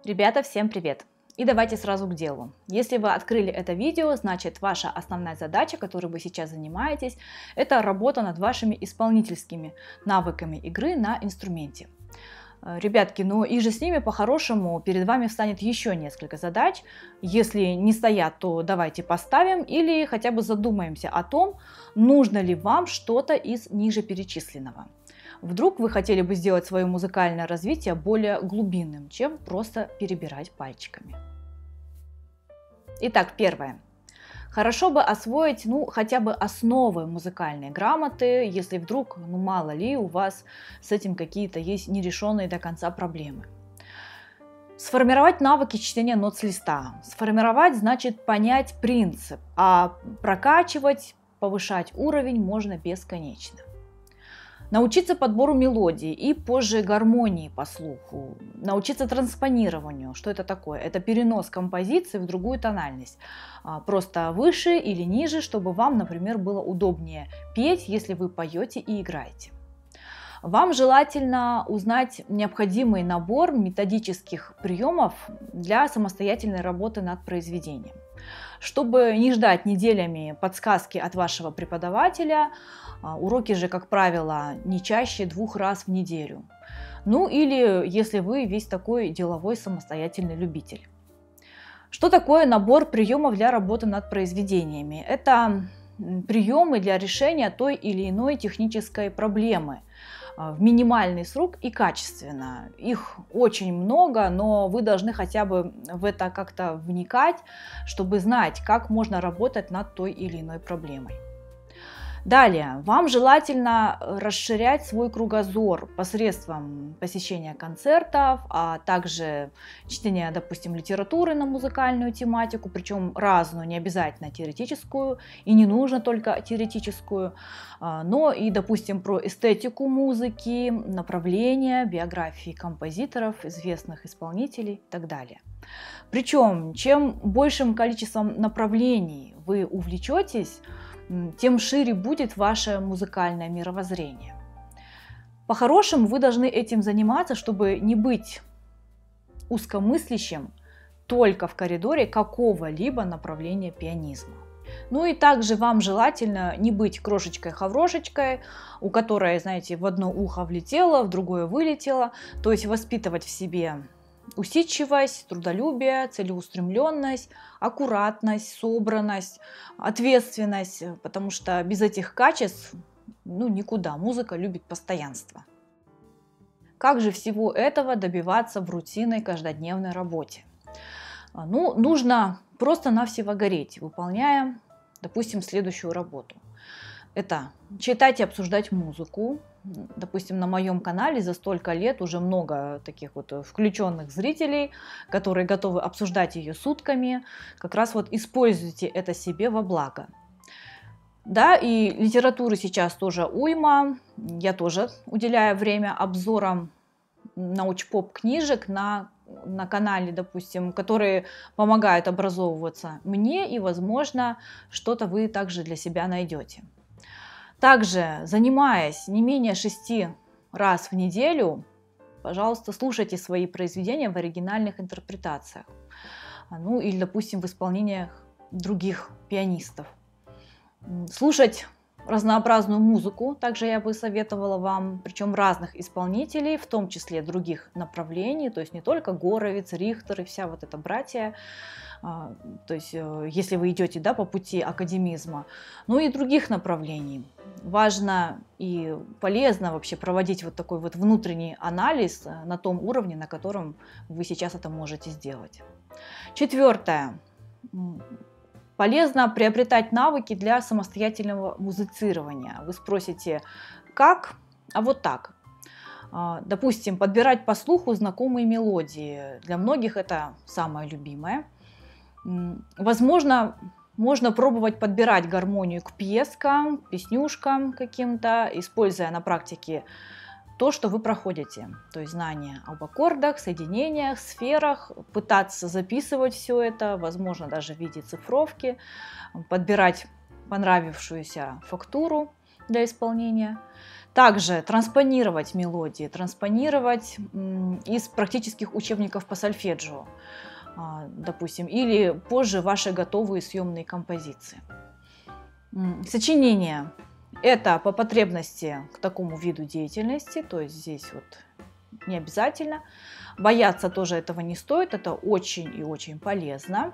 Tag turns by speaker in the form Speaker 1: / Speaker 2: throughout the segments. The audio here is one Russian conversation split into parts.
Speaker 1: Ребята, всем привет! И давайте сразу к делу. Если вы открыли это видео, значит ваша основная задача, которой вы сейчас занимаетесь, это работа над вашими исполнительскими навыками игры на инструменте. Ребятки, ну и же с ними по-хорошему перед вами встанет еще несколько задач. Если не стоят, то давайте поставим или хотя бы задумаемся о том, нужно ли вам что-то из ниже перечисленного. Вдруг вы хотели бы сделать свое музыкальное развитие более глубинным, чем просто перебирать пальчиками. Итак, первое. Хорошо бы освоить, хотя бы основы музыкальной грамоты, если вдруг, мало ли, у вас с этим какие-то есть нерешенные до конца проблемы. Сформировать навыки чтения нот с листа. Сформировать значит понять принцип, а прокачивать, повышать уровень можно бесконечно. Научиться подбору мелодий и позже гармонии по слуху. Научиться транспонированию. Что это такое? Это перенос композиции в другую тональность. Просто выше или ниже, чтобы вам, например, было удобнее петь, если вы поете и играете. Вам желательно узнать необходимый набор методических приемов для самостоятельной работы над произведением. Чтобы не ждать неделями подсказки от вашего преподавателя, уроки же, как правило, не чаще 2 раз в неделю. Ну или если вы весь такой деловой самостоятельный любитель. Что такое набор приемов для работы над произведениями? Это приемы для решения той или иной технической проблемы в минимальный срок и качественно. Их очень много, но вы должны хотя бы в это как-то вникать, чтобы знать, как можно работать над той или иной проблемой. Далее, вам желательно расширять свой кругозор посредством посещения концертов, а также чтения, допустим, литературы на музыкальную тематику, причем разную, не обязательно теоретическую, и не нужно только теоретическую, но и, допустим, про эстетику музыки, направления, биографии композиторов, известных исполнителей и так далее. Причем, чем большим количеством направлений вы увлечетесь, тем шире будет ваше музыкальное мировоззрение. По-хорошему, вы должны этим заниматься, чтобы не быть узкомыслящим только в коридоре какого-либо направления пианизма. Ну и также вам желательно не быть крошечкой-хаврошечкой, у которой, знаете, в одно ухо влетело, в другое вылетело, то есть воспитывать в себе усидчивость, трудолюбие, целеустремленность, аккуратность, собранность, ответственность, потому что без этих качеств никуда. Музыка любит постоянство. Как же всего этого добиваться в рутинной каждодневной работе? Нужно просто-навсего гореть, выполняя, допустим, следующую работу. Это читать и обсуждать музыку. Допустим, на моем канале за столько лет уже много таких вот включенных зрителей, которые готовы обсуждать ее сутками. Как раз вот используйте это себе во благо. Да, и литературы сейчас тоже уйма. Я тоже уделяю время обзорам научпоп книжек на канале, допустим, которые помогают образовываться мне, и, возможно, что-то вы также для себя найдете. Также, занимаясь не менее 6 раз в неделю, пожалуйста, слушайте свои произведения в оригинальных интерпретациях. Или, допустим, в исполнениях других пианистов. Слушать разнообразную музыку, также я бы советовала вам, причем разных исполнителей, в том числе других направлений, то есть не только Горовиц, Рихтер и вся вот эта братья, то есть если вы идете по пути академизма, и других направлений. Важно и полезно вообще проводить вот такой вот внутренний анализ на том уровне, на котором вы сейчас это можете сделать. Четвертое. Полезно приобретать навыки для самостоятельного музицирования. Вы спросите, как? А вот так. Допустим, подбирать по слуху знакомые мелодии. Для многих это самое любимое. Возможно, можно пробовать подбирать гармонию к пьескам, песнюшкам каким-то, используя на практике то, что вы проходите, то есть знания об аккордах, соединениях, сферах, пытаться записывать все это, возможно, даже в виде цифровки, подбирать понравившуюся фактуру для исполнения. Также транспонировать мелодии, транспонировать из практических учебников по сольфеджио, допустим, или позже ваши готовые съемные композиции. Сочинение – это по потребности к такому виду деятельности, то есть здесь вот не обязательно. Бояться тоже этого не стоит, это очень и очень полезно.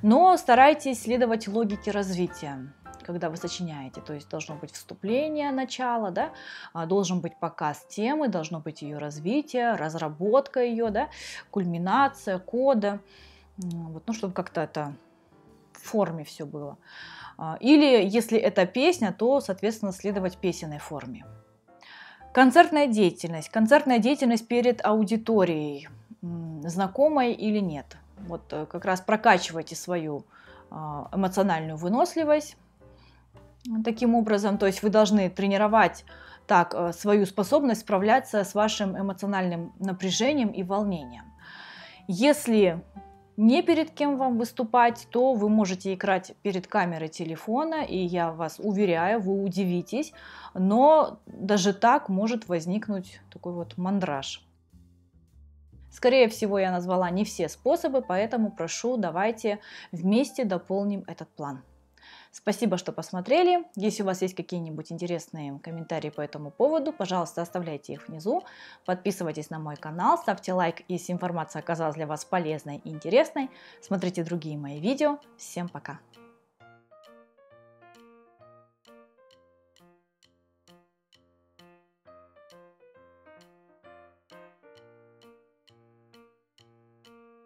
Speaker 1: Но старайтесь следовать логике развития, когда вы сочиняете. То есть должно быть вступление, начало, да? Должен быть показ темы, должно быть ее развитие, разработка ее, да? Кульминация, кода. Вот, ну, чтобы как-то это в форме все было. Или если это песня, то, соответственно, следовать песенной форме. Концертная деятельность. Концертная деятельность перед аудиторией, знакомой или нет. Вот как раз прокачивайте свою эмоциональную выносливость таким образом. То есть вы должны тренировать так свою способность справляться с вашим эмоциональным напряжением и волнением. Если не перед кем вам выступать, то вы можете играть перед камерой телефона, и я вас уверяю, вы удивитесь, но даже так может возникнуть такой вот мандраж. Скорее всего, я назвала не все способы, поэтому прошу, давайте вместе дополним этот план. Спасибо, что посмотрели. Если у вас есть какие-нибудь интересные комментарии по этому поводу, пожалуйста, оставляйте их внизу. Подписывайтесь на мой канал, ставьте лайк, если информация оказалась для вас полезной и интересной. Смотрите другие мои видео. Всем пока!